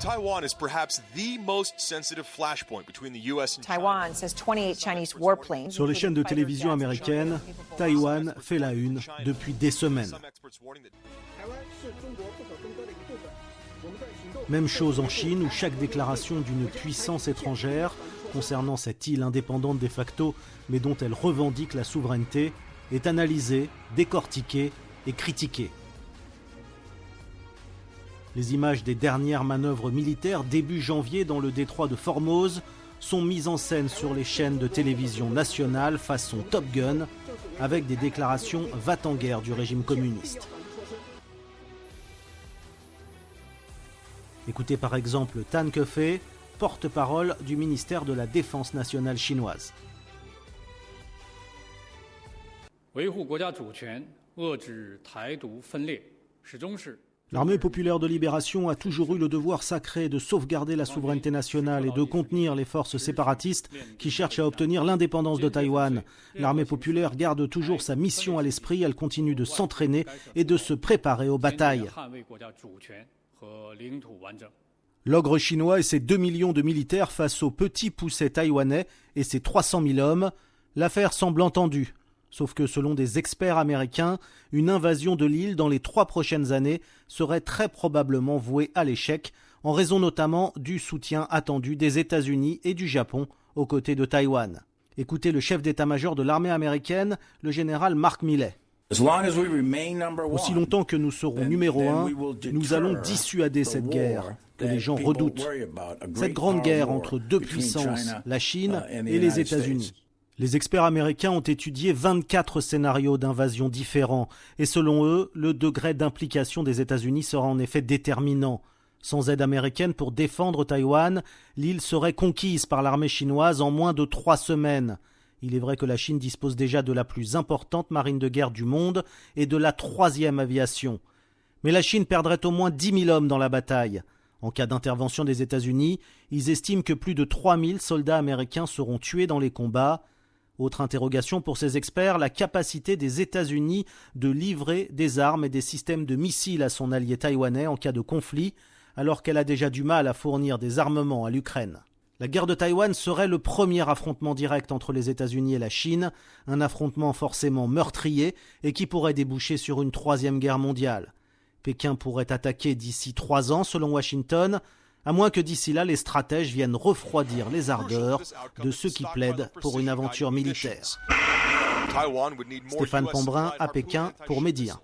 Taiwan is perhaps the most sensitive flashpoint between the US and Taiwan says 28 Chinese warplanes. Sur les chaînes de télévision américaines, Taïwan fait la une depuis des semaines. Même chose en Chine, où chaque déclaration d'une puissance étrangère concernant cette île indépendante de facto, mais dont elle revendique la souveraineté, est analysée, décortiquée et critiquée. Les images des dernières manœuvres militaires début janvier dans le détroit de Formose sont mises en scène sur les chaînes de télévision nationales façon Top Gun, avec des déclarations va-t-en-guerre du régime communiste. Écoutez par exemple Tan Kefei, porte-parole du ministère de la Défense nationale chinoise. L'armée populaire de libération a toujours eu le devoir sacré de sauvegarder la souveraineté nationale et de contenir les forces séparatistes qui cherchent à obtenir l'indépendance de Taïwan. L'armée populaire garde toujours sa mission à l'esprit, elle continue de s'entraîner et de se préparer aux batailles. L'ogre chinois et ses 2 millions de militaires face aux petits poussets taïwanais et ses 300 000 hommes, l'affaire semble entendue. Sauf que selon des experts américains, une invasion de l'île dans les 3 prochaines années serait très probablement vouée à l'échec, en raison notamment du soutien attendu des États-Unis et du Japon aux côtés de Taïwan. Écoutez le chef d'état-major de l'armée américaine, le général Mark Milley. Aussi longtemps que nous serons numéro 1, nous allons dissuader cette guerre que les gens redoutent. Cette grande guerre entre deux puissances, la Chine et les États-Unis. Les experts américains ont étudié 24 scénarios d'invasion différents et selon eux, le degré d'implication des États-Unis sera en effet déterminant. Sans aide américaine pour défendre Taïwan, l'île serait conquise par l'armée chinoise en moins de 3 semaines. Il est vrai que la Chine dispose déjà de la plus importante marine de guerre du monde et de la 3e aviation. Mais la Chine perdrait au moins 10 000 hommes dans la bataille. En cas d'intervention des États-Unis, ils estiment que plus de 3 000 soldats américains seront tués dans les combats. Autre interrogation pour ces experts, la capacité des États-Unis de livrer des armes et des systèmes de missiles à son allié taïwanais en cas de conflit, alors qu'elle a déjà du mal à fournir des armements à l'Ukraine. La guerre de Taïwan serait le premier affrontement direct entre les États-Unis et la Chine, un affrontement forcément meurtrier et qui pourrait déboucher sur une 3e guerre mondiale. Pékin pourrait attaquer d'ici 3 ans selon Washington, à moins que d'ici là les stratèges viennent refroidir les ardeurs de ceux qui plaident pour une aventure militaire. Stéphane Pambrin à Pékin pour Média.